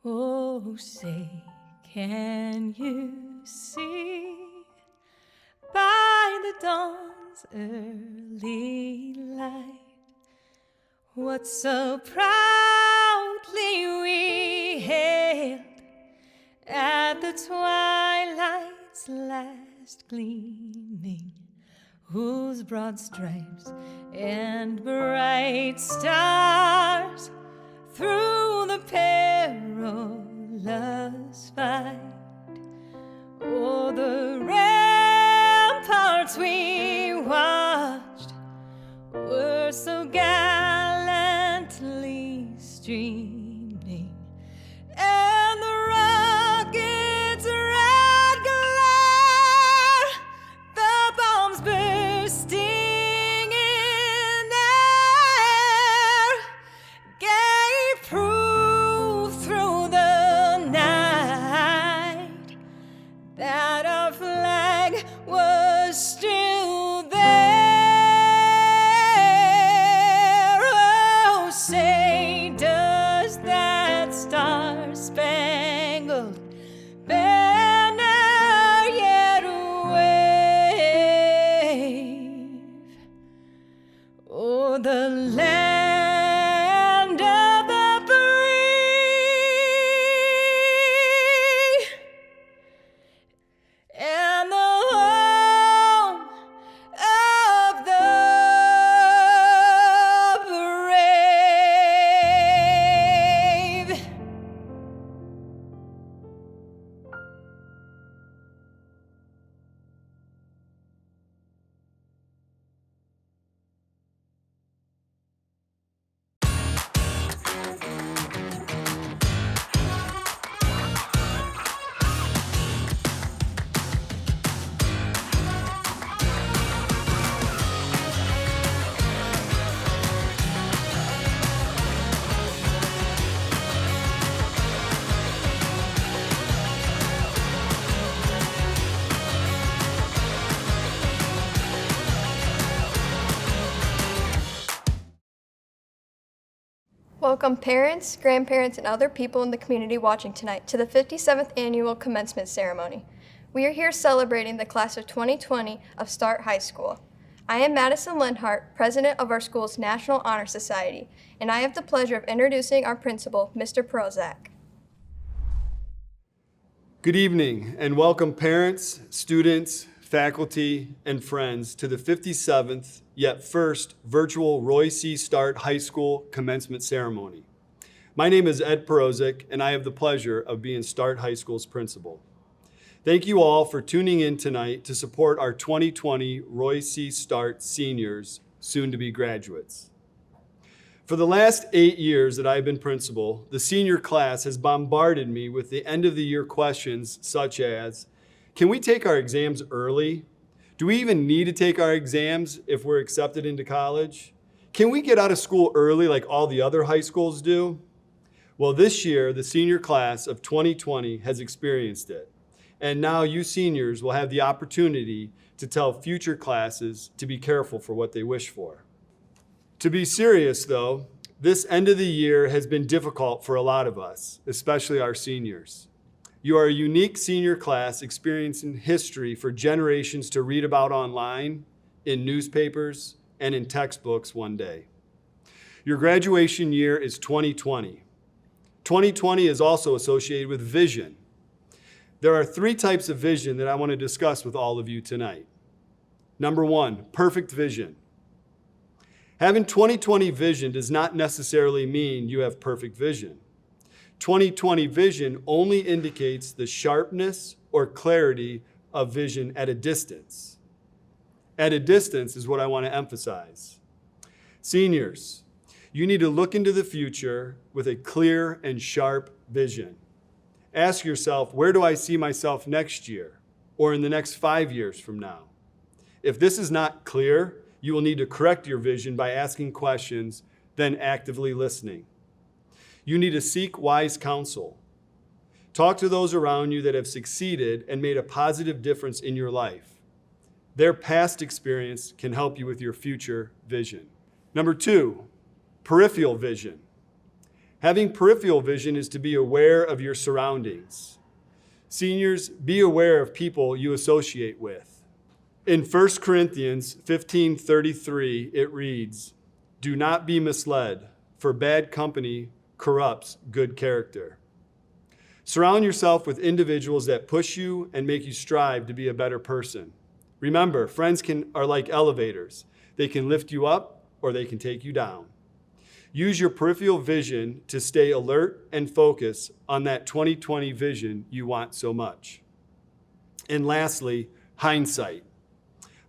Oh, say, can you see by the dawn's early light what so proudly we hailed at the twilight's last gleaming, whose broad stripes and bright stars through the perilous fight o'er the ramparts we watched were so gallantly streaming, and the rocket's red glare, the bombs bursting in air, gave proof through the night that our flag was still there. Oh, say, does that star-spangled banner yet wave o'er the land of the free and the home of the brave? Welcome parents, grandparents, and other people in the community watching tonight to the 57th Annual Commencement Ceremony. We are here celebrating the class of 2020 of Start High School. I am Madison Lenhardt, president of our school's National Honor Society, and I have the pleasure of introducing our principal, Mr. Perozek. Good evening and welcome parents, students, faculty, and friends to the 57th, yet first, virtual Roy C. Start High School Commencement Ceremony. My name is Ed Perozek, and I have the pleasure of being Start High School's principal. Thank you all for tuning in tonight to support our 2020 Roy C. Start seniors, soon to be graduates. For the last 8 years that I've been principal, the senior class has bombarded me with the end of the year questions such as, can we take our exams early? Do we even need to take our exams if we're accepted into college? Can we get out of school early like all the other high schools do? Well, this year, the senior class of 2020 has experienced it. And now you seniors will have the opportunity to tell future classes to be careful for what they wish for. To be serious though, this end of the year has been difficult for a lot of us, especially our seniors. You are a unique senior class experiencing history for generations to read about online, in newspapers, and in textbooks one day. Your graduation year is 2020. 2020 is also associated with vision. There are 3 types of vision that I want to discuss with all of you tonight. Number 1, perfect vision. Having 2020 vision does not necessarily mean you have perfect vision. 2020 vision only indicates the sharpness or clarity of vision at a distance. At a distance is what I want to emphasize. Seniors, you need to look into the future with a clear and sharp vision. Ask yourself, where do I see myself next year or in the next 5 years from now? If this is not clear, you will need to correct your vision by asking questions, then actively listening. You need to seek wise counsel. Talk to those around you that have succeeded and made a positive difference in your life. Their past experience can help you with your future vision. Number 2, peripheral vision. Having peripheral vision is to be aware of your surroundings. Seniors, be aware of people you associate with. In 1 Corinthians 15:33, it reads, "Do not be misled, for bad company corrupts good character." Surround yourself with individuals that push you and make you strive to be a better person. Remember, friends are like elevators. They can lift you up or they can take you down. Use your peripheral vision to stay alert and focus on that 2020 vision you want so much. And lastly, hindsight.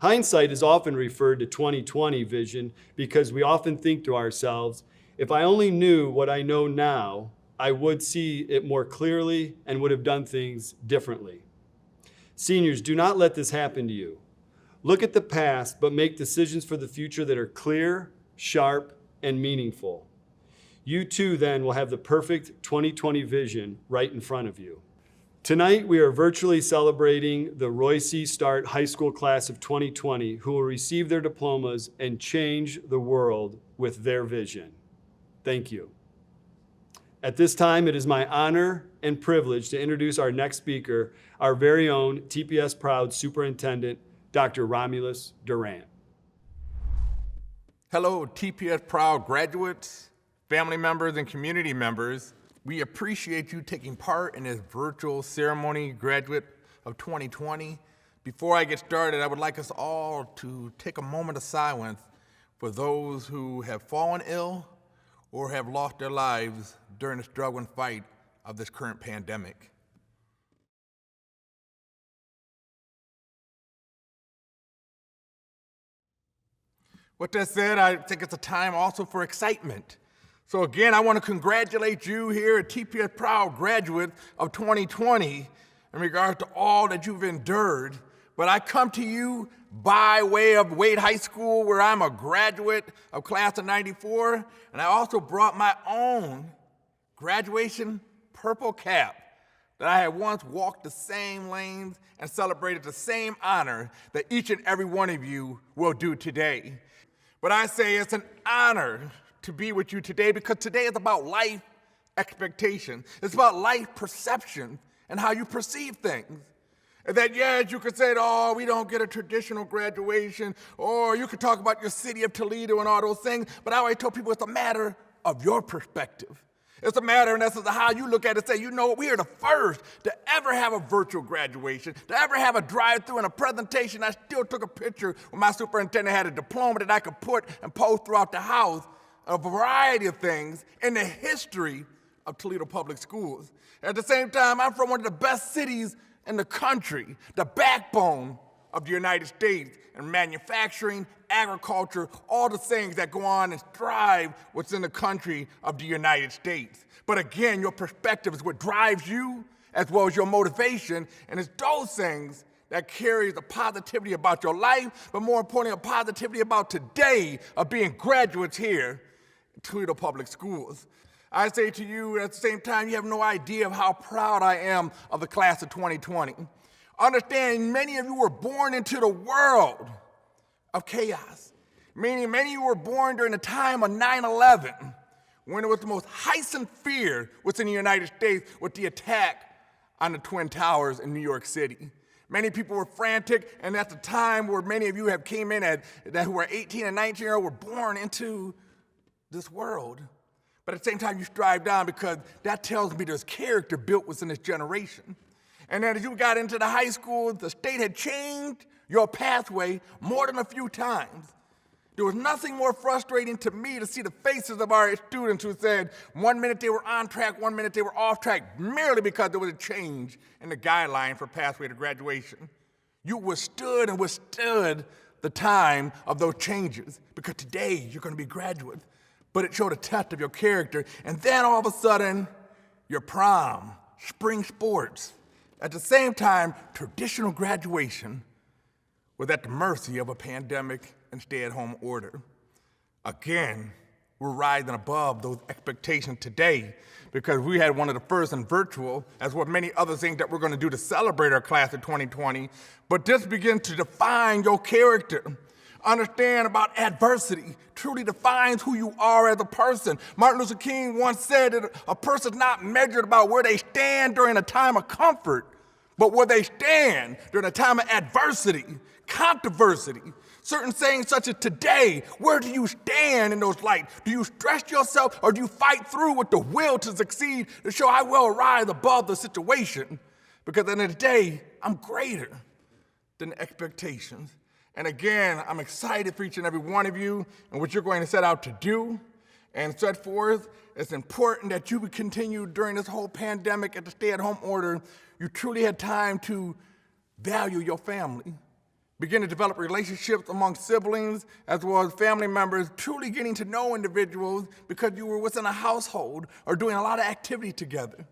Hindsight is often referred to 2020 vision because we often think to ourselves, if I only knew what I know now, I would see it more clearly and would have done things differently. Seniors, do not let this happen to you. Look at the past, but make decisions for the future that are clear, sharp, and meaningful. You too then will have the perfect 2020 vision right in front of you. Tonight, we are virtually celebrating the Royce Start High School class of 2020 who will receive their diplomas and change the world with their vision. Thank you. At this time, it is my honor and privilege to introduce our next speaker, our very own TPS Proud Superintendent, Dr. Romules Durant. Hello, TPS Proud graduates, family members, and community members. We appreciate you taking part in this virtual ceremony, graduate of 2020. Before I get started, I would like us all to take a moment of silence for those who have fallen ill or have lost their lives during the struggle and fight of this current pandemic. With that said, I think it's a time also for excitement. So again, I want to congratulate you here at TPS Proud graduate of 2020 in regard to all that you've endured. But I come to you by way of Wade High School, where I'm a graduate of class of 94, and I also brought my own graduation purple cap that I had once walked the same lanes and celebrated the same honor that each and every one of you will do today. But I say it's an honor to be with you today because today is about life expectation. It's about life perception and how you perceive things. And that, yes, you could say, oh, we don't get a traditional graduation, or you could talk about your city of Toledo and all those things, but I always tell people it's a matter of your perspective. It's a matter, in essence, of how you look at it and say, you know what, we are the first to ever have a virtual graduation, to ever have a drive-through and a presentation. I still took a picture when my superintendent had a diploma that I could put and post throughout the house, a variety of things in the history of Toledo Public Schools. At the same time, I'm from one of the best cities in the country, the backbone of the United States, in manufacturing, agriculture, all the things that go on and thrive within the country of the United States. But again, your perspective is what drives you as well as your motivation, and it's those things that carries the positivity about your life, but more importantly, a positivity about today of being graduates here at Toledo Public Schools. I say to you, at the same time, you have no idea of how proud I am of the class of 2020. Understand, many of you were born into the world of chaos, meaning many of you were born during the time of 9/11, when it was the most heightened fear within the United States with the attack on the Twin Towers in New York City. Many people were frantic, and at the time where many of you have came in who were 18 and 19-year-old were born into this world. But at the same time, you strive down because that tells me there's character built within this generation. And then as you got into the high school, the state had changed your pathway more than a few times. There was nothing more frustrating to me to see the faces of our students who said 1 minute they were on track, 1 minute they were off track, merely because there was a change in the guideline for pathway to graduation. You withstood the time of those changes because today you're going to be graduates. But it showed a test of your character. And then all of a sudden, your prom, spring sports, at the same time, traditional graduation was at the mercy of a pandemic and stay-at-home order. Again, we're rising above those expectations today because we had one of the first in virtual, as well as many other things that we're going to do to celebrate our class of 2020. But this begins to define your character. Understand about adversity truly defines who you are as a person. Martin Luther King once said that a person's not measured about where they stand during a time of comfort, but where they stand during a time of adversity, controversy. Certain sayings such as today, where do you stand in those lights? Do you stress yourself or do you fight through with the will to succeed to show I will rise above the situation? Because at the end of the day, I'm greater than the expectations. And again, I'm excited for each and every one of you and what you're going to set out to do and set forth. It's important that you would continue during this whole pandemic at the stay-at-home order. You truly had time to value your family. Begin to develop relationships among siblings as well as family members, truly getting to know individuals because you were within a household or doing a lot of activity together.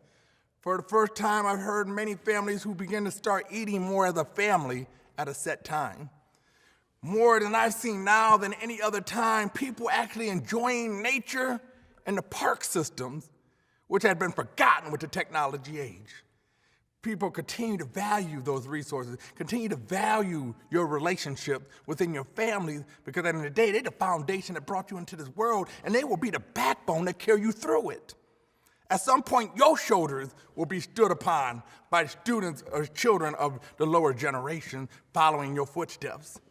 For the first time, I've heard many families who begin to start eating more as a family at a set time. More than I've seen now than any other time, people actually enjoying nature and the park systems, which had been forgotten with the technology age. People continue to value those resources, continue to value your relationship within your family, because at the end of the day, they're the foundation that brought you into this world, and they will be the backbone that carry you through it. At some point, your shoulders will be stood upon by students or children of the lower generation following your footsteps.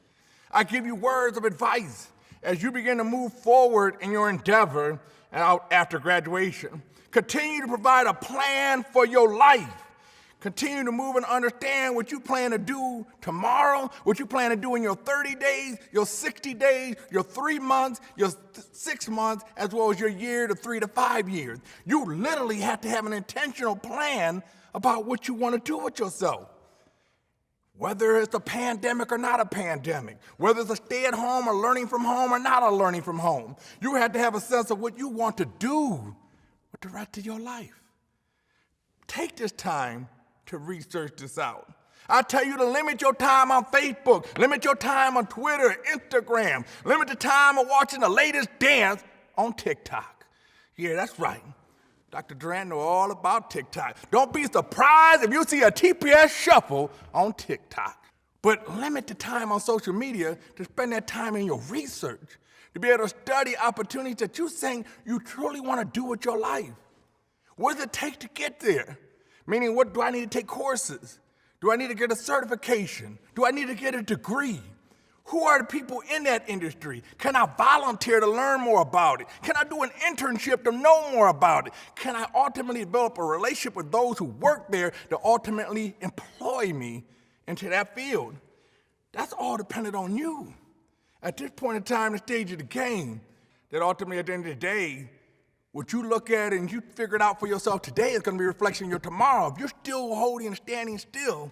I give you words of advice as you begin to move forward in your endeavor after graduation. Continue to provide a plan for your life. Continue to move and understand what you plan to do tomorrow, what you plan to do in your 30 days, your 60 days, your 3 months, your 6 months, as well as your year to 3 to 5 years. You literally have to have an intentional plan about what you want to do with yourself. Whether it's a pandemic or not a pandemic, whether it's a stay-at-home or learning from home or not a learning from home, you have to have a sense of what you want to do with the rest of your life. Take this time to research this out. I tell you to limit your time on Facebook, limit your time on Twitter, Instagram, limit the time of watching the latest dance on TikTok. Yeah, that's right. Dr. Durant knows all about TikTok. Don't be surprised if you see a TPS shuffle on TikTok. But limit the time on social media to spend that time in your research, to be able to study opportunities that you're saying you truly want to do with your life. What does it take to get there? Meaning, what do I need to take courses? Do I need to get a certification? Do I need to get a degree? Who are the people in that industry? Can I volunteer to learn more about it? Can I do an internship to know more about it? Can I ultimately develop a relationship with those who work there to ultimately employ me into that field? That's all dependent on you. At this point in time, the stage of the game, that ultimately at the end of the day, what you look at and you figure it out for yourself today is going to be a reflection of your tomorrow. If you're still holding and standing still,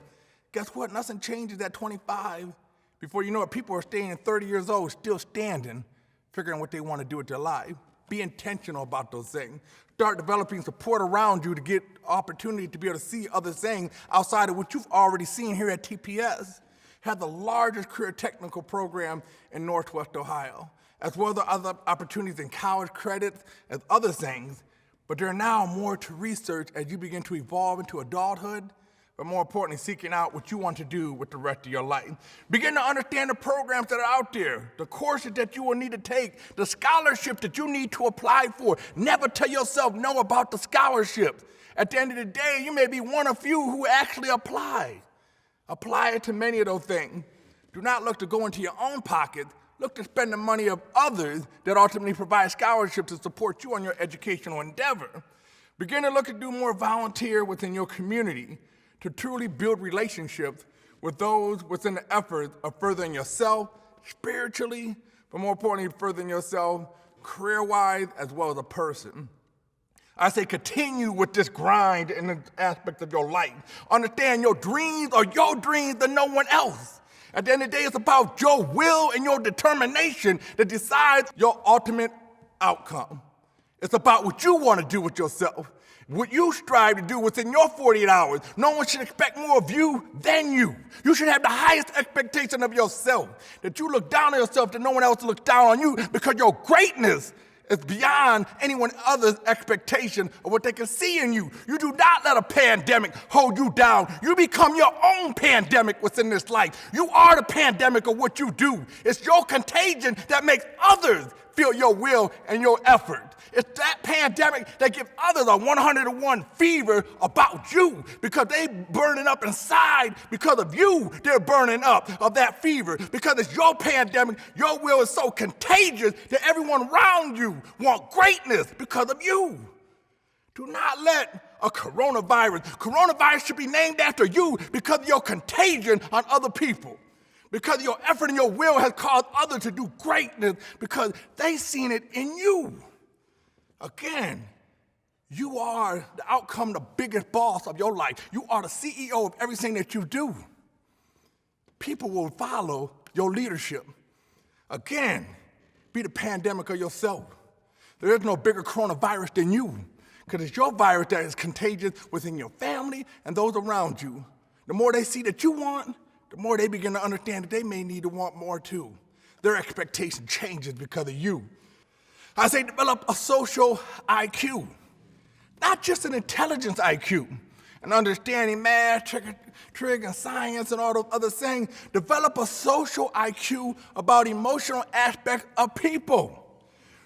guess what? Nothing changes at 25. Before you know it, people are staying at 30 years old, still standing, figuring what they want to do with their life. Be intentional about those things. Start developing support around you to get opportunity to be able to see other things outside of what you've already seen here at TPS. Have the largest career technical program in Northwest Ohio, as well as other opportunities in college credits and other things. But there are now more to research as you begin to evolve into adulthood, but more importantly, seeking out what you want to do with the rest of your life. Begin to understand the programs that are out there, the courses that you will need to take, the scholarships that you need to apply for. Never tell yourself no about the scholarships. At the end of the day, you may be one of few who actually apply. Apply it to many of those things. Do not look to go into your own pocket. Look to spend the money of others that ultimately provide scholarships to support you on your educational endeavor. Begin to look to do more volunteer within your community, to truly build relationships with those within the effort of furthering yourself spiritually, but more importantly, furthering yourself career-wise as well as a person. I say continue with this grind in the aspect of your life. Understand your dreams are your dreams and no one else. At the end of the day, it's about your will and your determination that decides your ultimate outcome. It's about what you want to do with yourself. What you strive to do within your 48 hours. No one should expect more of you than you. You should have the highest expectation of yourself. That you look down on yourself, that no one else looks down on you, because your greatness It's beyond anyone other's expectation of what they can see in you. You do not let a pandemic hold you down. You become your own pandemic within this life. You are the pandemic of what you do. It's your contagion that makes others feel your will and your effort. It's that pandemic that gives others a 101 fever about you because they burning up inside because of you. They're burning up of that fever because it's your pandemic. Your will is so contagious that everyone around you want greatness because of you. Do not let a coronavirus should be named after you because of your contagion on other people. Because your effort and your will has caused others to do greatness because they seen it in you. Again, you are the outcome, the biggest boss of your life. You are the CEO of everything that you do. People will follow your leadership. Again, be the pandemic of yourself. There is no bigger coronavirus than you because it's your virus that is contagious within your family and those around you. The more they see that you want, the more they begin to understand that they may need to want more too. Their expectation changes because of you. I say develop a social IQ, not just an intelligence IQ, and understanding math, trig, and science, and all those other things. Develop a social IQ about emotional aspects of people.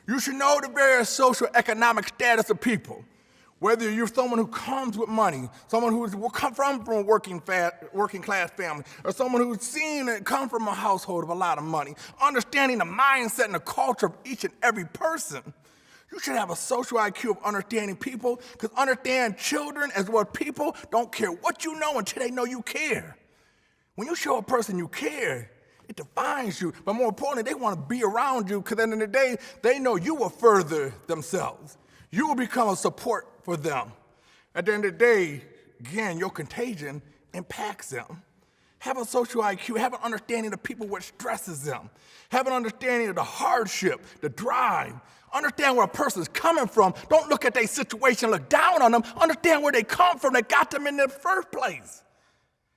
You should know the various social economic status of people. Whether you're someone who comes with money, someone who come from a working class family, or someone who's seen and come from a household of a lot of money, understanding the mindset and the culture of each and every person, you should have a social IQ of understanding people, because understand children as well as people don't care what you know until they know you care. When you show a person you care, it defines you, but more importantly, they want to be around you, because at the end of the day, they know you will further themselves. You will become a support for them. At the end of the day, again, your contagion impacts them. Have a social IQ, have an understanding of people, what stresses them. Have an understanding of the hardship, the drive. Understand where a person is coming from. Don't look at their situation, look down on them. Understand where they come from that got them in the first place.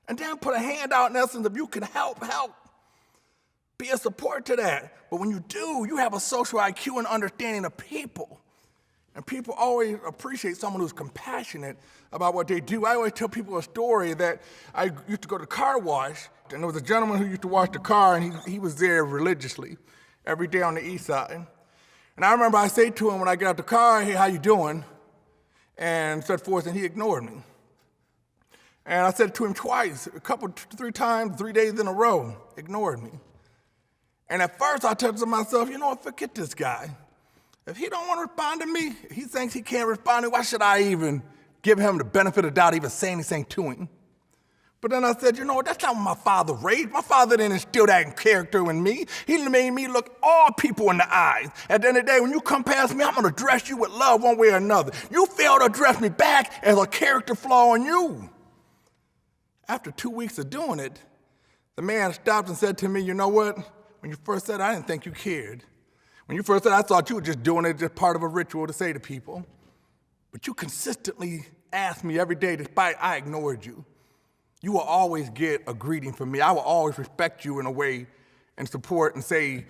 And then put a hand out in essence if you can help. Be a support to that. But when you do, you have a social IQ and understanding of people. And people always appreciate someone who's compassionate about what they do. I always tell people a story that I used to go to the car wash, and there was a gentleman who used to wash the car, and he was there religiously every day on the east side. And I remember I said to him when I get out the car, "Hey, how you doing?" and so forth, and he ignored me. And I said it to him twice, 3 times, 3 days in a row, ignored me. And at first I said to myself, you know what, forget this guy. If he don't want to respond to me, he thinks he can't respond to me, why should I even give him the benefit of the doubt, even say anything to him? But then I said, you know what, that's not what my father raised. My father didn't instill that character in me. He made me look all people in the eyes. At the end of the day, when you come past me, I'm going to address you with love one way or another. You fail to address me back as a character flaw in you. After 2 weeks of doing it, the man stopped and said to me, you know what, when you first said it, I didn't think you cared. When you first said, I thought you were just doing it just part of a ritual to say to people. But you consistently asked me every day, despite I ignored you. You will always get a greeting from me. I will always respect you in a way and support and saying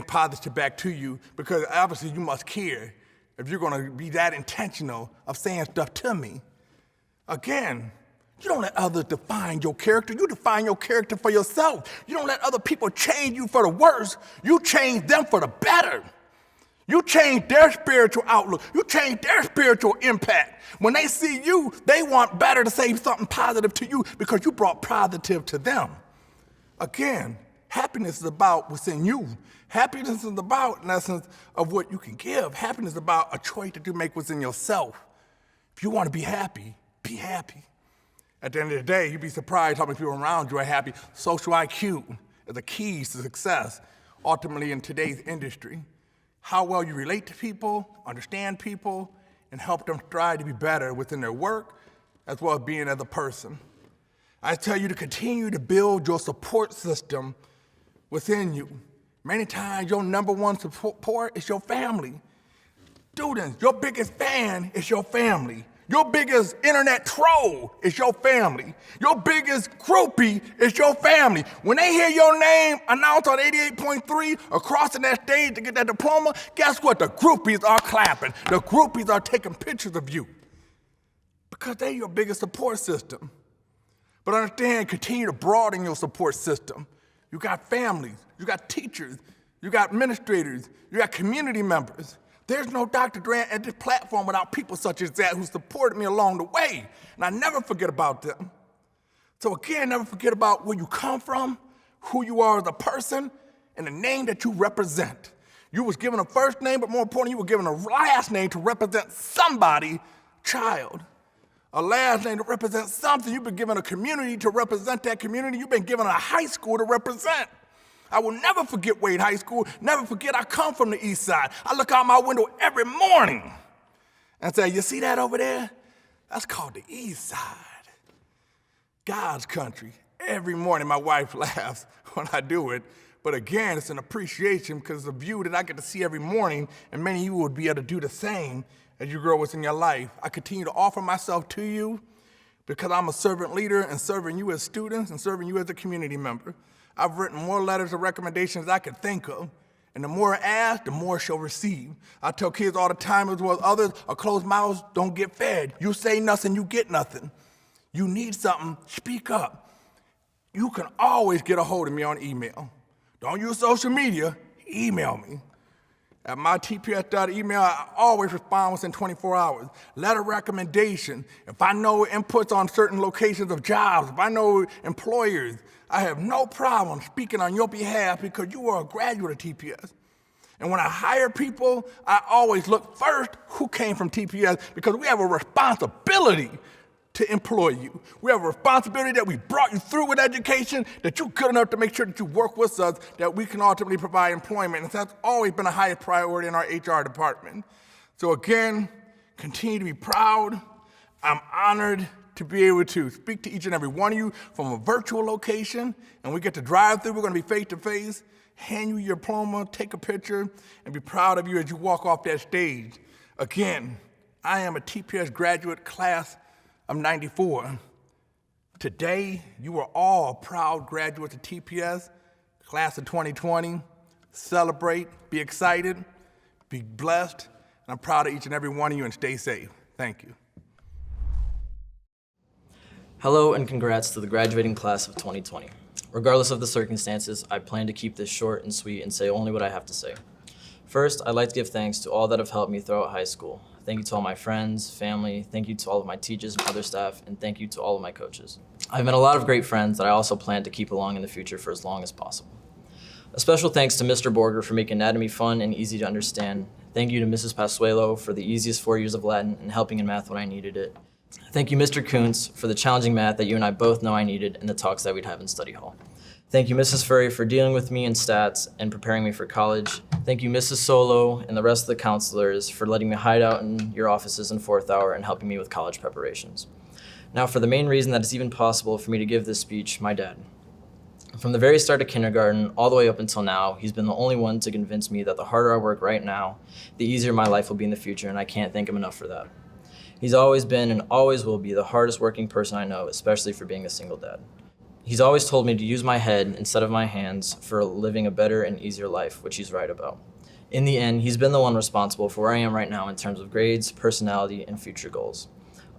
positive back to you, because obviously you must care if you're going to be that intentional of saying stuff to me. Again, you don't let others define your character. You define your character for yourself. You don't let other people change you for the worse. You change them for the better. You change their spiritual outlook. You change their spiritual impact. When they see you, they want better to say something positive to you because you brought positive to them. Again, happiness is about what's in you. Happiness is about, in essence, of what you can give. Happiness is about a choice that you make within yourself. If you want to be happy, be happy. At the end of the day, you'd be surprised how many people around you are happy. Social IQ is the keys to success, ultimately in today's industry. How well you relate to people, understand people, and help them strive to be better within their work, as well as being as a person. I tell you to continue to build your support system within you. Many times, your number one support is your family. Students, your biggest fan is your family. Your biggest internet troll is your family. Your biggest groupie is your family. When they hear your name announced on 88.3 or crossing that stage to get that diploma, guess what? The groupies are clapping. The groupies are taking pictures of you because they're your biggest support system. But understand, continue to broaden your support system. You got families, you got teachers, you got administrators, you got community members. There's no Dr. Durant at this platform without people such as that who supported me along the way. And I never forget about them. So again, never forget about where you come from, who you are as a person, and the name that you represent. You was given a first name, but more importantly, you were given a last name to represent somebody, child. A last name to represent something. You've been given a community to represent that community. You've been given a high school to represent. I will never forget Wade High School, never forget I come from the east side. I look out my window every morning and say, you see that over there? That's called the east side. God's country. Every morning my wife laughs when I do it, but again, it's an appreciation because it's a view that I get to see every morning, and many of you would be able to do the same as you grow within your life. I continue to offer myself to you because I'm a servant leader and serving you as students and serving you as a community member. I've written more letters of recommendations than I could think of, and the more asked, the more shall receive. I tell kids all the time as well as others, a closed mouth don't get fed. You say nothing, you get nothing. You need something, speak up. You can always get a hold of me on email. Don't use social media, email me. At mytps.email, I always respond within 24 hours. Letter recommendation. If I know inputs on certain locations of jobs, if I know employers, I have no problem speaking on your behalf because you are a graduate of TPS. And when I hire people, I always look first who came from TPS because we have a responsibility to employ you. We have a responsibility that we brought you through with education, that you're good enough to make sure that you work with us, that we can ultimately provide employment. And that's always been the highest priority in our HR department. So again, continue to be proud. I'm honored to be able to speak to each and every one of you from a virtual location, and we get to drive through. We're going to be face-to-face, hand you your diploma, take a picture, and be proud of you as you walk off that stage. Again, I am a TPS graduate class of 94. Today, you are all proud graduates of TPS, class of 2020. Celebrate, be excited, be blessed, and I'm proud of each and every one of you, and stay safe. Thank you. Hello and congrats to the graduating class of 2020. Regardless of the circumstances, I plan to keep this short and sweet and say only what I have to say. First, I'd like to give thanks to all that have helped me throughout high school. Thank you to all my friends, family, thank you to all of my teachers and other staff, and thank you to all of my coaches. I've met a lot of great friends that I also plan to keep along in the future for as long as possible. A special thanks to Mr. Borger for making anatomy fun and easy to understand. Thank you to Mrs. Pasuelo for the easiest 4 years of Latin and helping in math when I needed it. Thank you, Mr. Kuntz, for the challenging math that you and I both know I needed and the talks that we'd have in study hall. Thank you, Mrs. Furry, for dealing with me in stats and preparing me for college. Thank you, Mrs. Soleau, and the rest of the counselors for letting me hide out in your offices in 4th hour and helping me with college preparations. Now, for the main reason that it's even possible for me to give this speech, my dad. From the very start of kindergarten, all the way up until now, he's been the only one to convince me that the harder I work right now, the easier my life will be in the future, and I can't thank him enough for that. He's always been and always will be the hardest working person I know, especially for being a single dad. He's always told me to use my head instead of my hands for living a better and easier life, which he's right about. In the end, he's been the one responsible for where I am right now in terms of grades, personality, and future goals.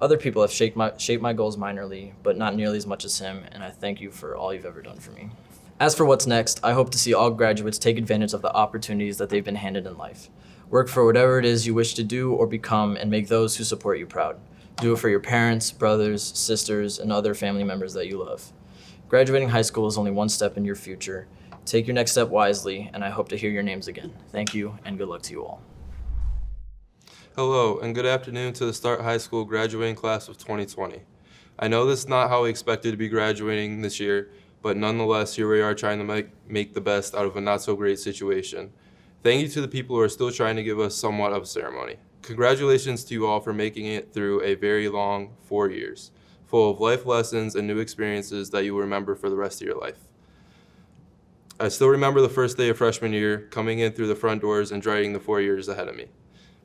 Other people have shaped my goals minorly, but not nearly as much as him, and I thank you for all you've ever done for me. As for what's next, I hope to see all graduates take advantage of the opportunities that they've been handed in life. Work for whatever it is you wish to do or become and make those who support you proud. Do it for your parents, brothers, sisters, and other family members that you love. Graduating high school is only one step in your future. Take your next step wisely, and I hope to hear your names again. Thank you, and good luck to you all. Hello, and good afternoon to the Start High School graduating class of 2020. I know this is not how we expected to be graduating this year, but nonetheless, here we are trying to make the best out of a not-so-great situation. Thank you to the people who are still trying to give us somewhat of a ceremony. Congratulations to you all for making it through a very long 4 years, full of life lessons and new experiences that you will remember for the rest of your life. I still remember the first day of freshman year, coming in through the front doors and dreading the 4 years ahead of me.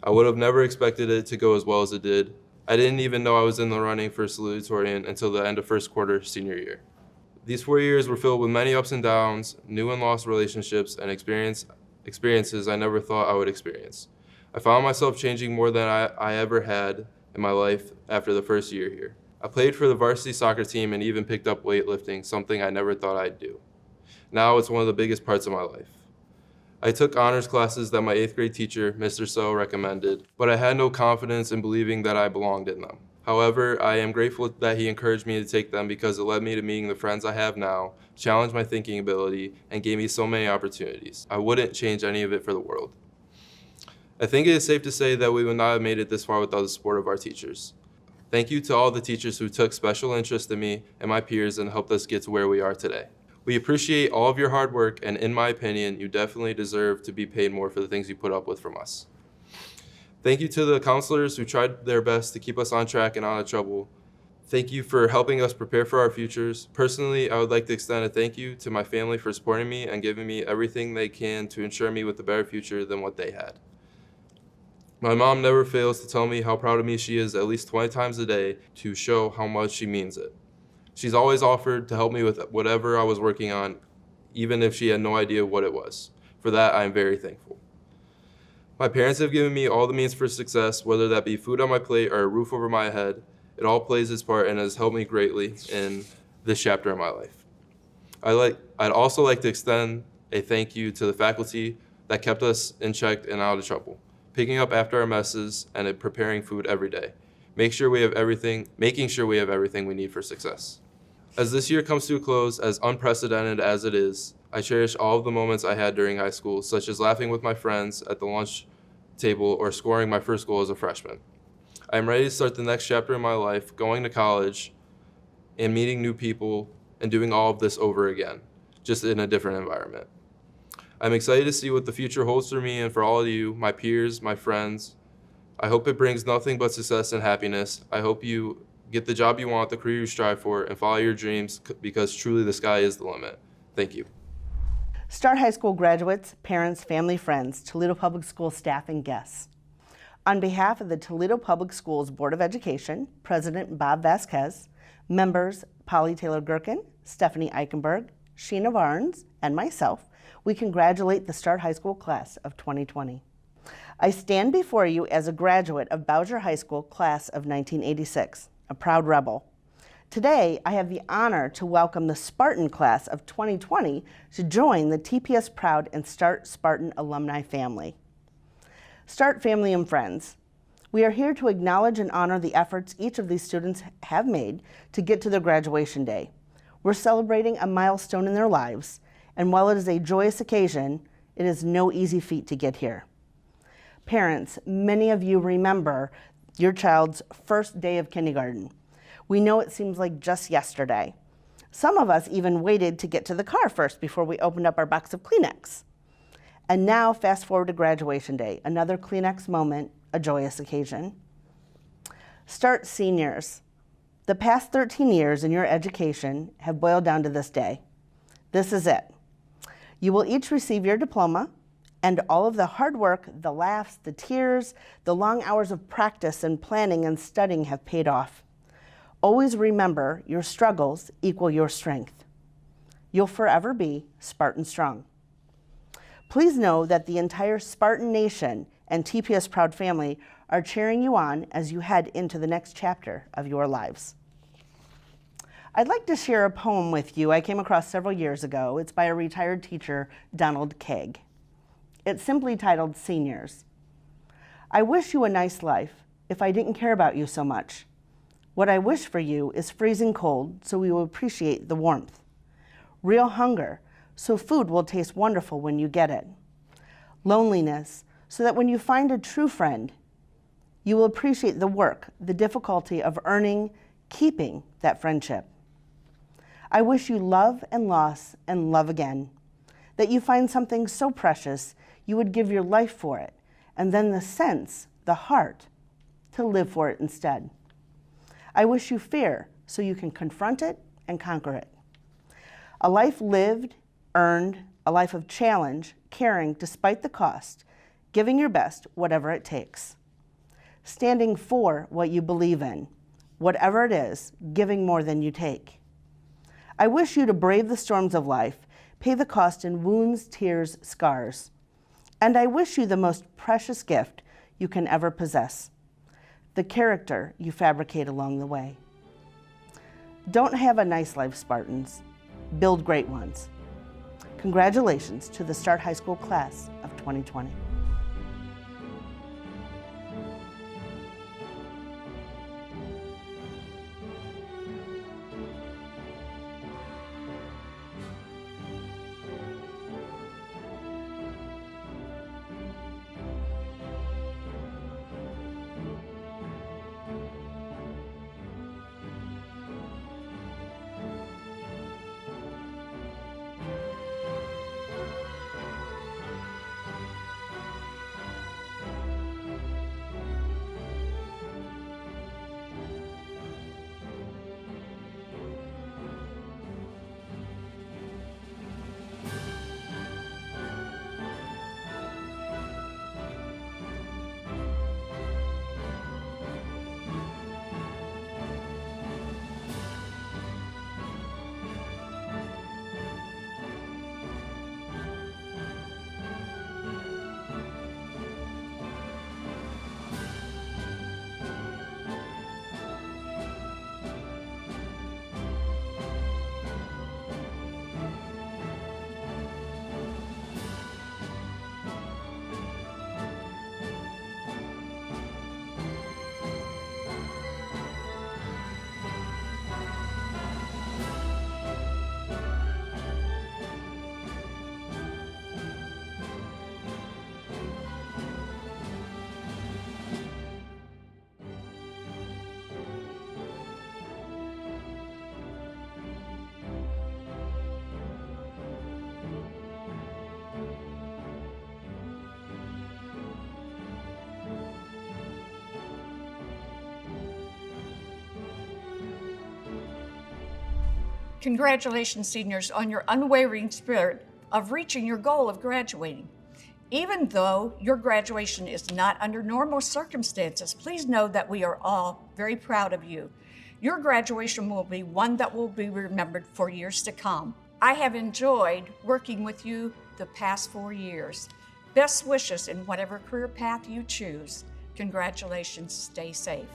I would have never expected it to go as well as it did. I didn't even know I was in the running for Salutatorian until the end of first quarter senior year. These 4 years were filled with many ups and downs, new and lost relationships, and experiences I never thought I would experience. I found myself changing more than I ever had in my life after the first year here. I played for the varsity soccer team and even picked up weightlifting, something I never thought I'd do. Now it's one of the biggest parts of my life. I took honors classes that my 8th grade teacher, Mr. Soleau, recommended, but I had no confidence in believing that I belonged in them. However, I am grateful that he encouraged me to take them because it led me to meeting the friends I have now, challenged my thinking ability, and gave me so many opportunities. I wouldn't change any of it for the world. I think it is safe to say that we would not have made it this far without the support of our teachers. Thank you to all the teachers who took special interest in me and my peers and helped us get to where we are today. We appreciate all of your hard work, and in my opinion, you definitely deserve to be paid more for the things you put up with from us. Thank you to the counselors who tried their best to keep us on track and out of trouble. Thank you for helping us prepare for our futures. Personally, I would like to extend a thank you to my family for supporting me and giving me everything they can to ensure me with a better future than what they had. My mom never fails to tell me how proud of me she is at least 20 times a day to show how much she means it. She's always offered to help me with whatever I was working on, even if she had no idea what it was. For that, I am very thankful. My parents have given me all the means for success, whether that be food on my plate or a roof over my head. It all plays its part and has helped me greatly in this chapter of my life. I'd also like to extend a thank you to the faculty that kept us in check and out of trouble, picking up after our messes and preparing food every day, making sure we have everything we need for success. As this year comes to a close, as unprecedented as it is, I cherish all of the moments I had during high school, such as laughing with my friends at the lunch table or scoring my first goal as a freshman. I am ready to start the next chapter in my life, going to college and meeting new people and doing all of this over again, just in a different environment. I'm excited to see what the future holds for me and for all of you, my peers, my friends. I hope it brings nothing but success and happiness. I hope you get the job you want, the career you strive for, and follow your dreams because truly the sky is the limit. Thank you. Start High School graduates, parents, family, friends, Toledo Public School staff, and guests. On behalf of the Toledo Public Schools Board of Education, President Bob Vasquez, members Polly Taylor-Gherkin, Stephanie Eichenberg, Sheena Barnes, and myself, we congratulate the Start High School class of 2020. I stand before you as a graduate of Bowser High School class of 1986, a proud rebel. Today, I have the honor to welcome the Spartan class of 2020 to join the TPS Proud and Start Spartan alumni family. Start family and friends, we are here to acknowledge and honor the efforts each of these students have made to get to their graduation day. We're celebrating a milestone in their lives, and while it is a joyous occasion, it is no easy feat to get here. Parents, many of you remember your child's first day of kindergarten. We know it seems like just yesterday. Some of us even waited to get to the car first before we opened up our box of Kleenex. And now, fast forward to graduation day, another Kleenex moment, a joyous occasion. Start seniors. The past 13 years in your education have boiled down to this day. This is it. You will each receive your diploma, and all of the hard work, the laughs, the tears, the long hours of practice and planning and studying have paid off. Always remember your struggles equal your strength. You'll forever be Spartan strong. Please know that the entire Spartan Nation and TPS Proud family are cheering you on as you head into the next chapter of your lives. I'd like to share a poem with you I came across several years ago. It's by a retired teacher, Donald Kegg. It's simply titled Seniors. I wish you a nice life if I didn't care about you so much. What I wish for you is freezing cold so we will appreciate the warmth. Real hunger so food will taste wonderful when you get it. Loneliness so that when you find a true friend, you will appreciate the work, the difficulty of earning, keeping that friendship. I wish you love and loss and love again, that you find something so precious you would give your life for it, and then the sense, the heart, to live for it instead. I wish you fear so you can confront it and conquer it. A life lived, earned, a life of challenge, caring despite the cost, giving your best, whatever it takes. standing for what you believe in, whatever it is, giving more than you take. I wish you to brave the storms of life, pay the cost in wounds, tears, scars. And I wish you the most precious gift you can ever possess, the character you fabricate along the way. Don't have a nice life, Spartans. Build great ones. Congratulations to the Start High School class of 2020. Congratulations, seniors, on your unwavering spirit of reaching your goal of graduating. Even though your graduation is not under normal circumstances, please know that we are all very proud of you. Your graduation will be one that will be remembered for years to come. I have enjoyed working with you the past 4 years. Best wishes in whatever career path you choose. Congratulations, stay safe.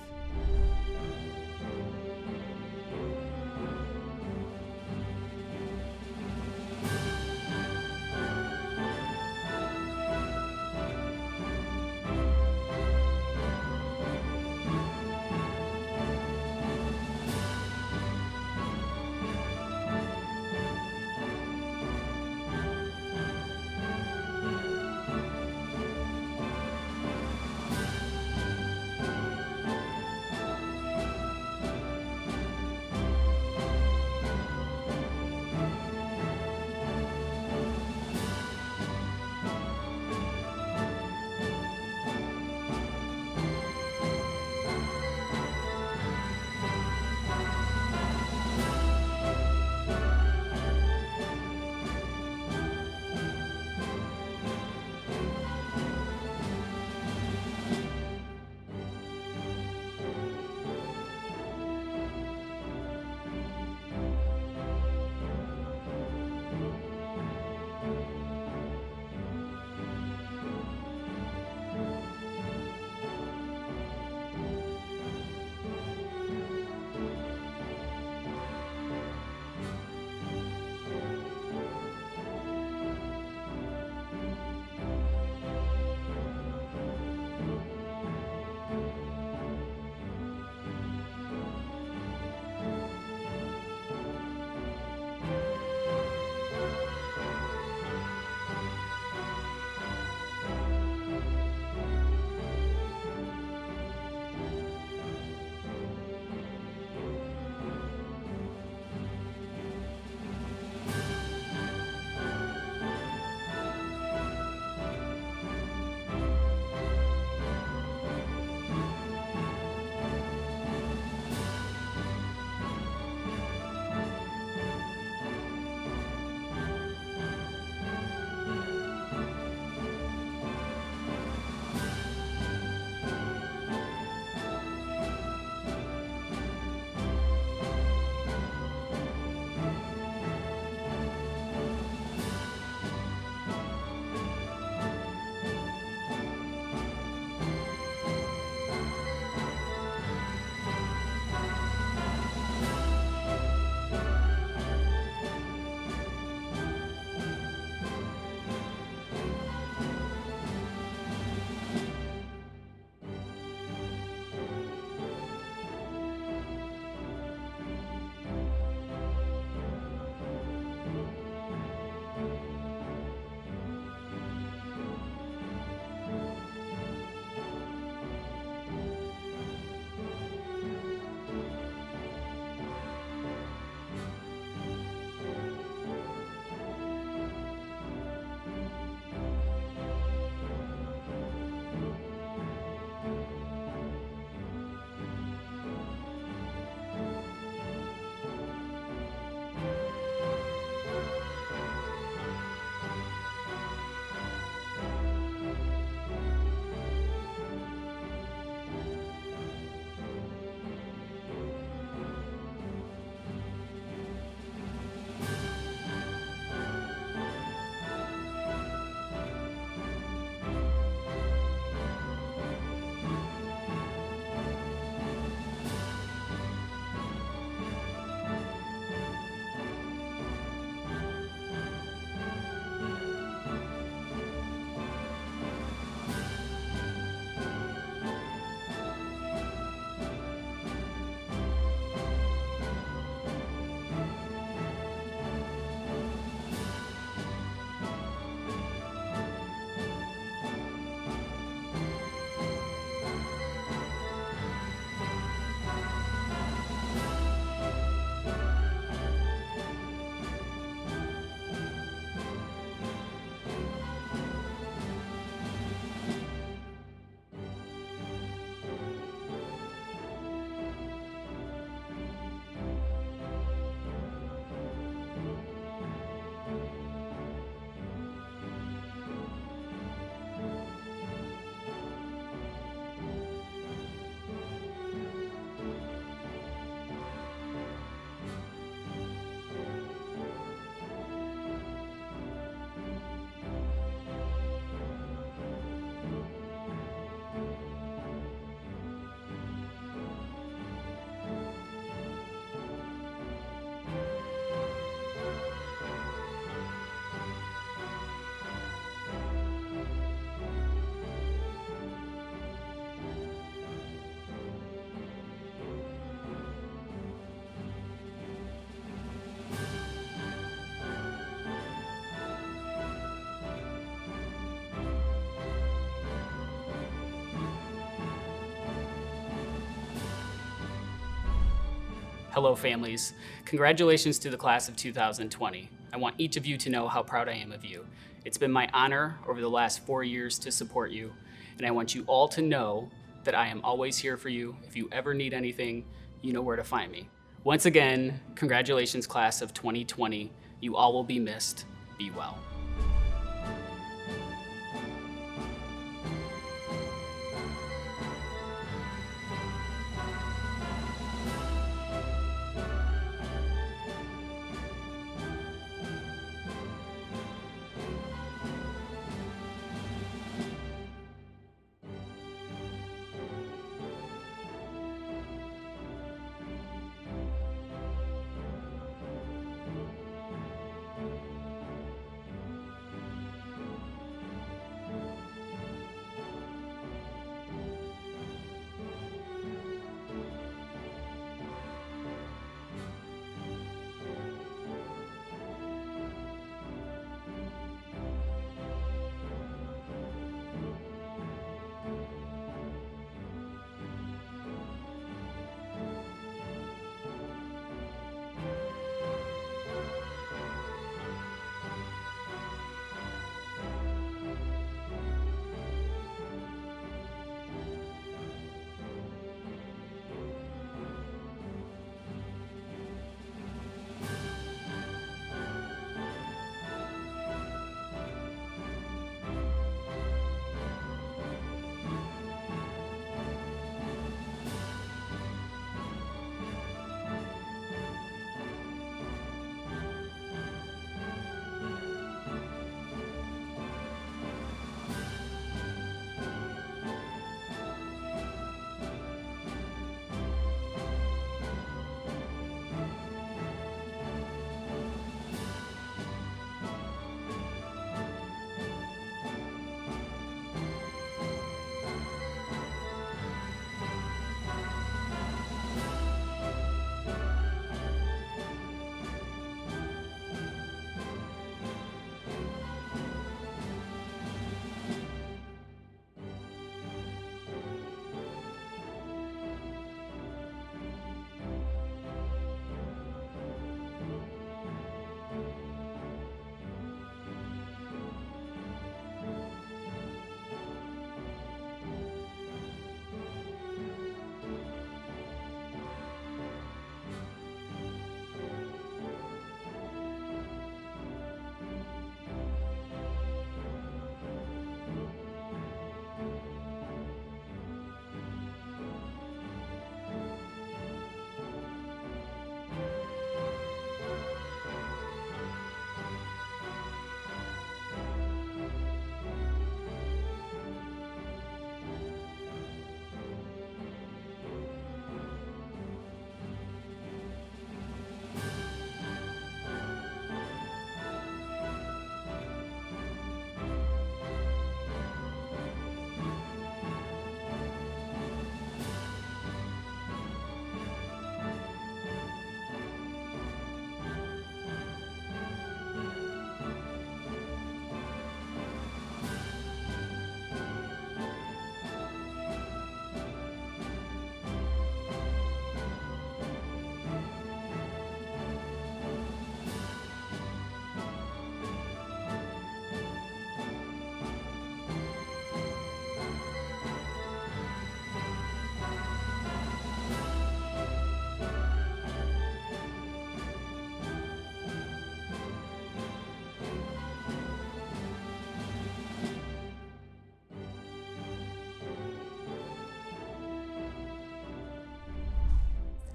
Hello, families. Congratulations to the class of 2020. I want each of you to know how proud I am of you. It's been my honor over the last 4 years to support you, and I want you all to know that I am always here for you. If you ever need anything, you know where to find me. Once again, congratulations, class of 2020. You all will be missed. Be well.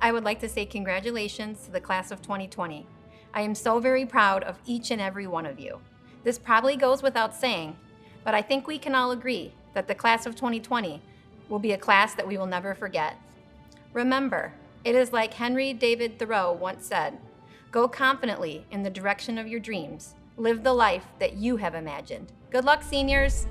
I would like to say congratulations to the class of 2020. I am so very proud of each and every one of you. This probably goes without saying, but I think we can all agree that the class of 2020 will be a class that we will never forget. Remember, it is like Henry David Thoreau once said, go confidently in the direction of your dreams. Live the life that you have imagined. Good luck, seniors.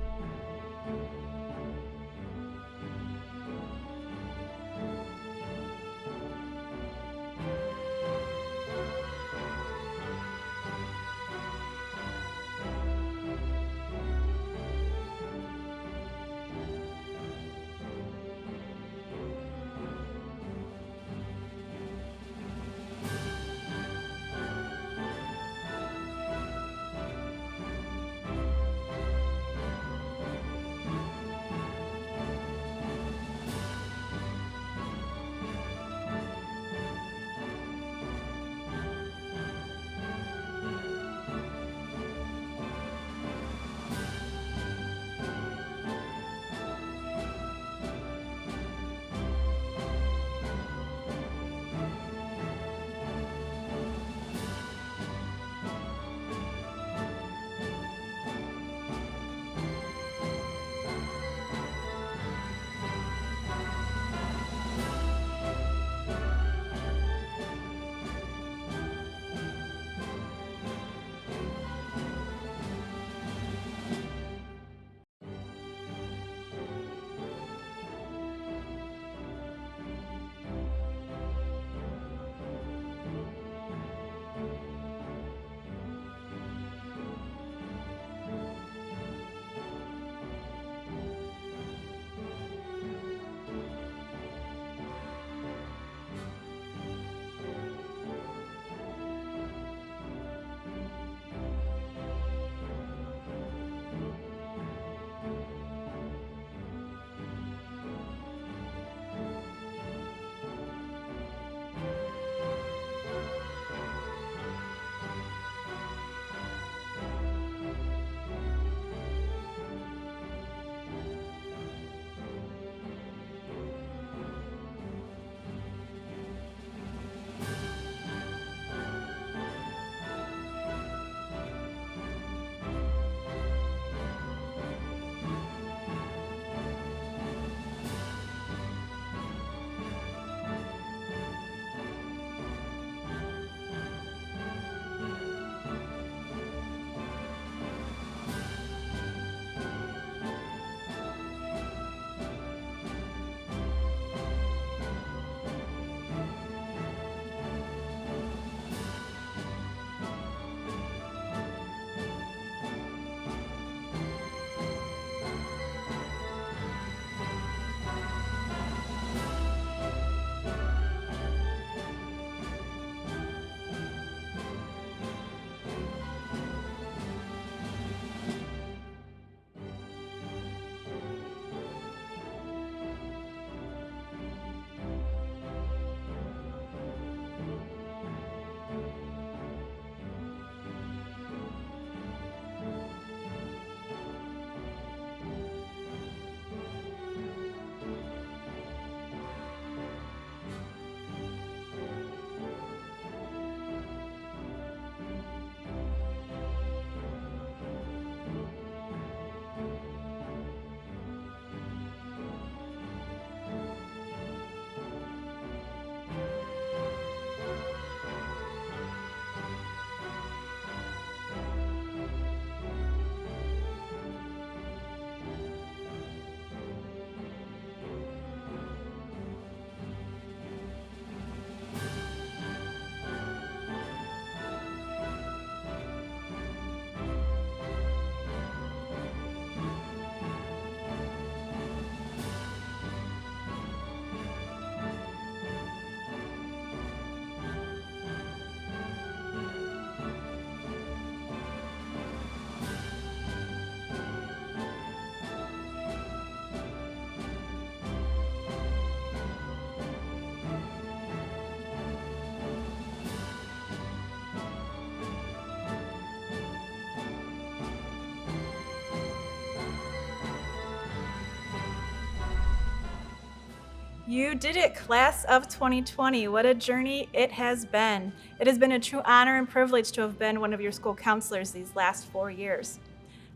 You did it, class of 2020. What a journey it has been. It has been a true honor and privilege to have been one of your school counselors these last 4 years.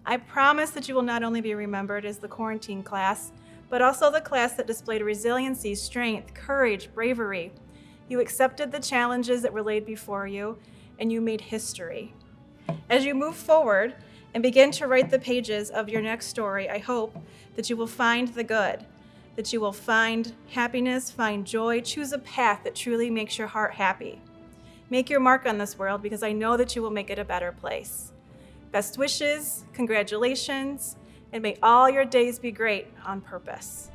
I promise that you will not only be remembered as the quarantine class, but also the class that displayed resiliency, strength, courage, bravery. You accepted the challenges that were laid before you, and you made history. As you move forward and begin to write the pages of your next story, I hope that you will find the good, that you will find happiness, find joy, choose a path that truly makes your heart happy. Make your mark on this world because I know that you will make it a better place. Best wishes, congratulations, and may all your days be great on purpose.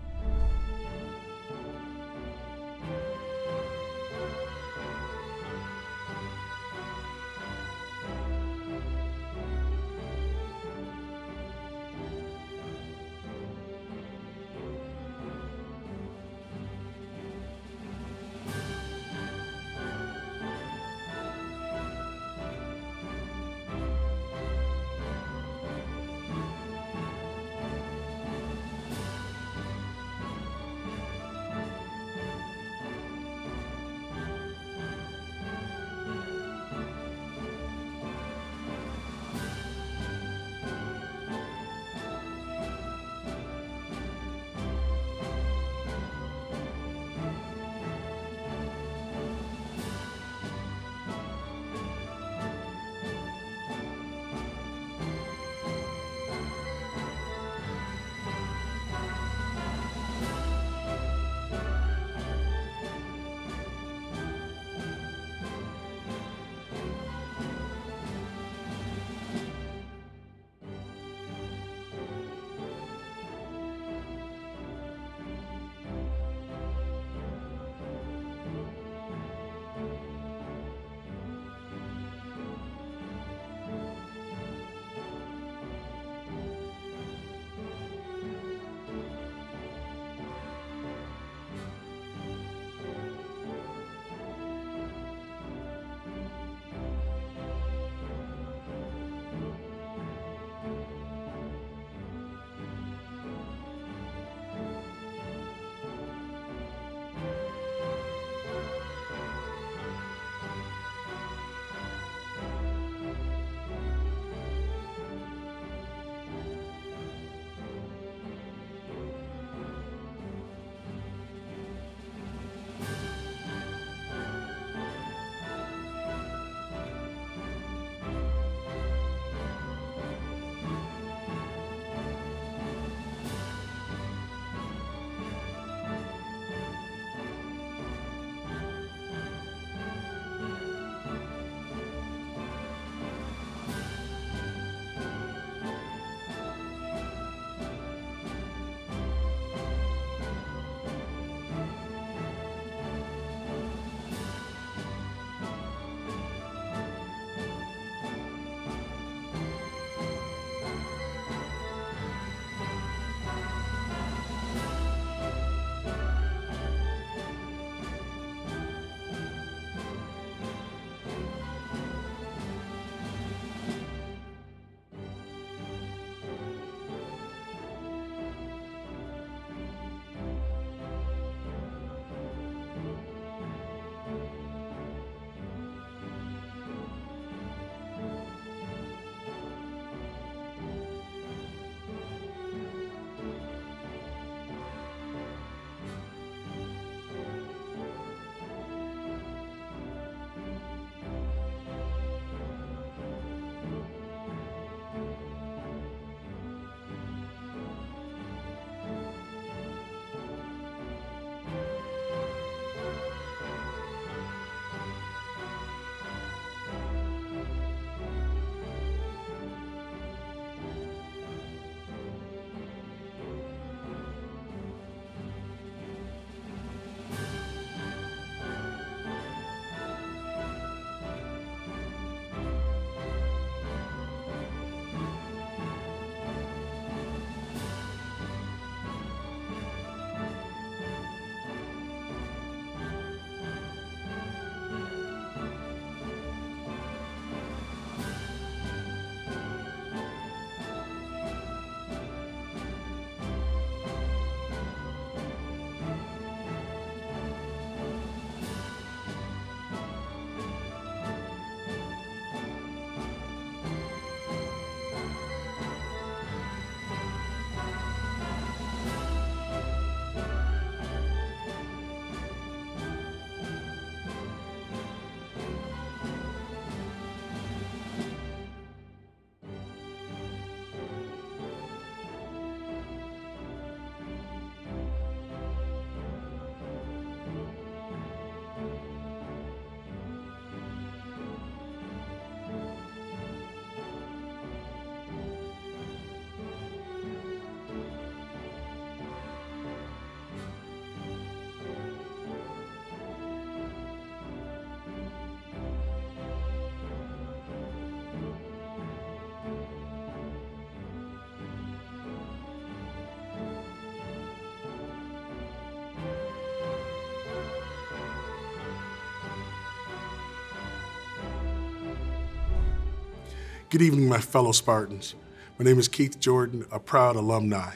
Good evening, my fellow Spartans. My name is Keith Jordan, a proud alumni.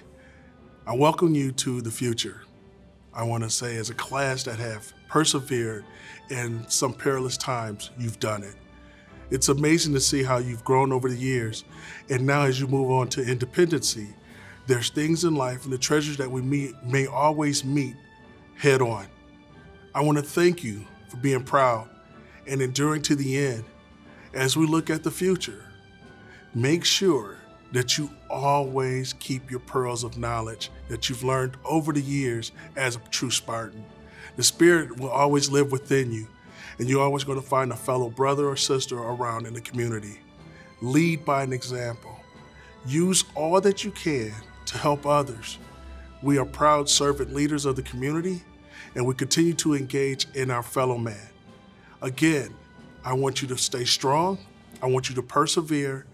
I welcome you to the future. I want to say, as a class that have persevered in some perilous times, you've done it. It's amazing to see how you've grown over the years, and now as you move on to independency, there's things in life and the treasures that we may always meet head on. I want to thank you for being proud and enduring to the end. As we look at the future, make sure that you always keep your pearls of knowledge that you've learned over the years as a true Spartan. The spirit will always live within you, and you're always going to find a fellow brother or sister around in the community. Lead by an example. Use all that you can to help others. We are proud servant leaders of the community, and we continue to engage in our fellow man. Again, I want you to stay strong. I want you to persevere,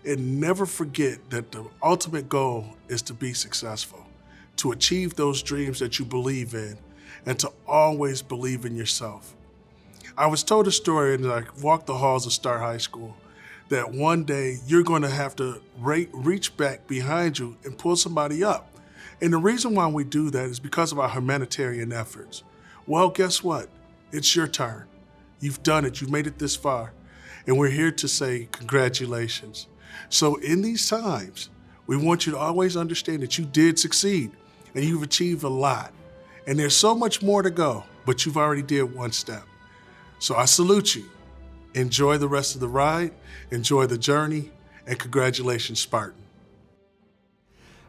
and never forget that the ultimate goal is to be successful, to achieve those dreams that you believe in, and to always believe in yourself. I was told a story as I walked the halls of Start High School that one day you're going to have to reach back behind you and pull somebody up. And the reason why we do that is because of our humanitarian efforts. Well, guess what? It's your turn. You've done it. You've made it this far. And we're here to say congratulations. So in these times, we want you to always understand that you did succeed and you've achieved a lot. And there's so much more to go, but you've already did one step. So I salute you. Enjoy the rest of the ride, enjoy the journey, and congratulations, Spartan.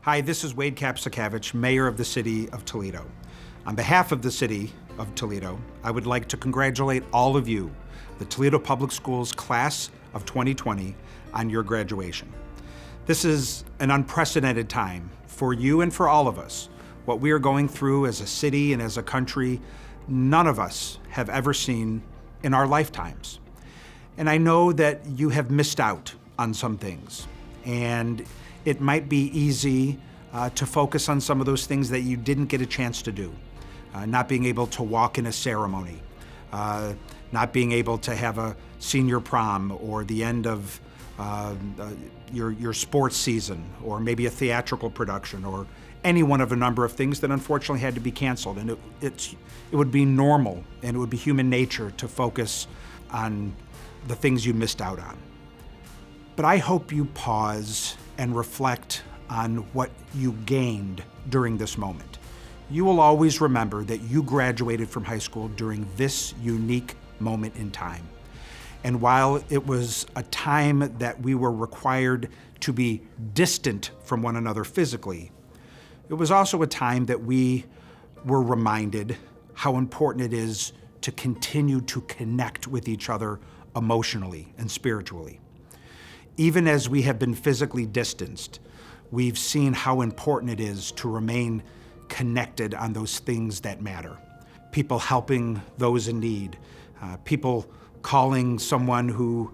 Hi, this is Wade Kapszukiewicz, Mayor of the City of Toledo. On behalf of the City of Toledo, I would like to congratulate all of you, the Toledo Public Schools Class of 2020, on your graduation. This is an unprecedented time for you and for all of us. What we are going through as a city and as a country, none of us have ever seen in our lifetimes. And I know that you have missed out on some things, and it might be easy to focus on some of those things that you didn't get a chance to do. Not being able to walk in a ceremony, not being able to have a senior prom or the end of your sports season, or maybe a theatrical production, or any one of a number of things that unfortunately had to be canceled. And it would be normal and it would be human nature to focus on the things you missed out on. But I hope you pause and reflect on what you gained during this moment. You will always remember that you graduated from high school during this unique moment in time. And while it was a time that we were required to be distant from one another physically, it was also a time that we were reminded how important it is to continue to connect with each other emotionally and spiritually. Even as we have been physically distanced, we've seen how important it is to remain connected on those things that matter. People helping those in need, people calling someone who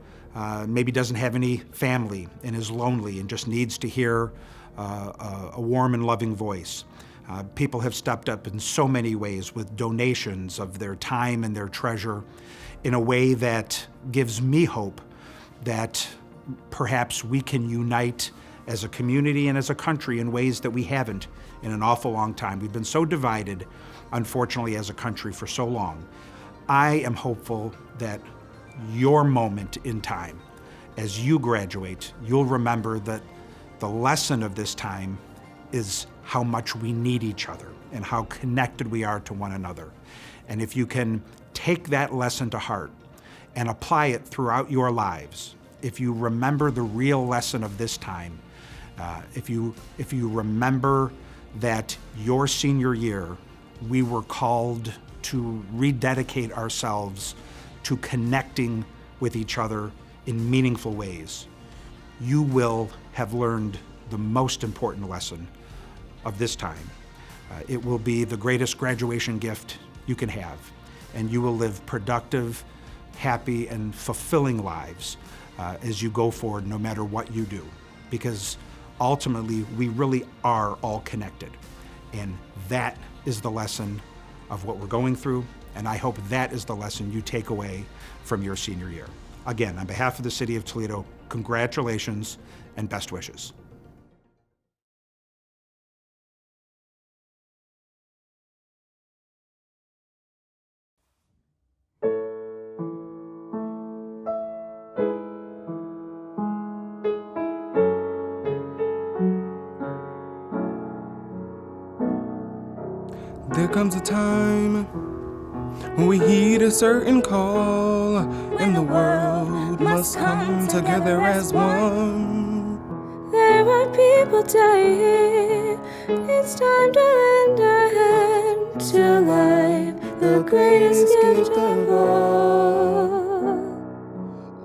maybe doesn't have any family and is lonely and just needs to hear a warm and loving voice. People have stepped up in so many ways with donations of their time and their treasure in a way that gives me hope that perhaps we can unite as a community and as a country in ways that we haven't in an awful long time. We've been so divided, unfortunately, as a country for so long. I am hopeful that your moment in time, as you graduate, you'll remember that the lesson of this time is how much we need each other and how connected we are to one another. And if you can take that lesson to heart and apply it throughout your lives, if you remember the real lesson of this time, if you remember that your senior year, we were called to rededicate ourselves to connecting with each other in meaningful ways, you will have learned the most important lesson of this time. It will be the greatest graduation gift you can have, and you will live productive, happy, and fulfilling lives as you go forward, no matter what you do. Because ultimately, we really are all connected. And that is the lesson of what we're going through, and I hope that is the lesson you take away from your senior year. Again, on behalf of the City of Toledo, congratulations and best wishes. There comes a time when we heed a certain call, and the world must come together as one. There are people dying. It's time to lend a hand to life, the greatest gift of all.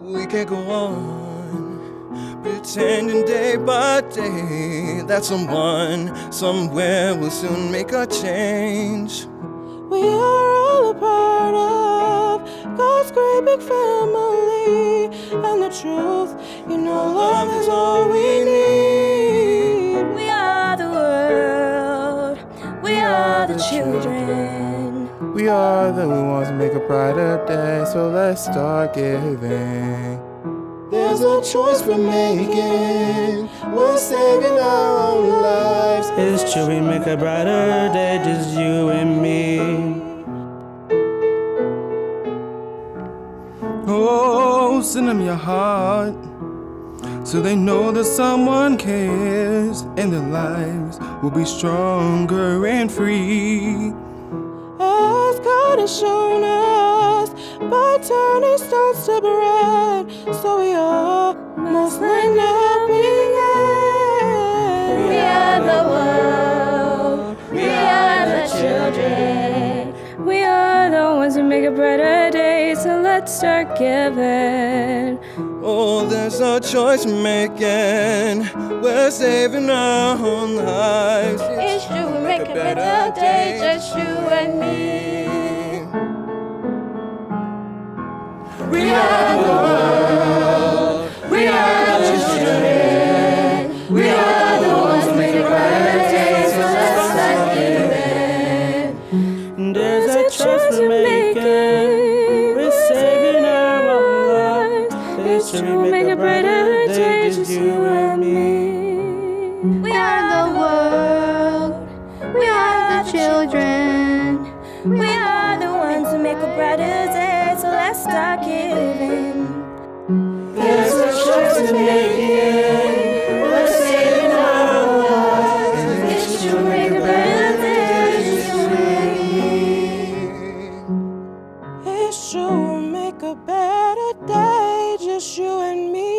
We can't go on pretending day by day that someone somewhere will soon make a change. We are all a part of God's great big family, and the truth, you know, love is all we need. We are the world, we are the children. We are the ones who make a brighter day, so let's start giving. There's no choice we're making, we're saving our own lives. It's true, we make a brighter day, just you and me. Oh, send them your heart, so they know that someone cares, and their lives will be stronger and free. As God has shown us, by turning stones to bread, so we all must lend a helping hand. We are the world, we are the children. We are the ones who make a brighter day, so let's start giving. Oh, there's no choice we're making, we're saving our own lives. It's true, we make a better day, just you and me. We are the world, we are the children. We are the ones who make a brighter day, so let's start giving. There's a choice we're making, we're saving our own lives. It's true, we make a brighter day, just you and me. We are the world, we are the children. We are the ones who make a brighter day, so let's start giving. There's a choice we're making, we're saving our lives. It's true, make a brighter day, just you and me. It's true, make a better day, just you and me.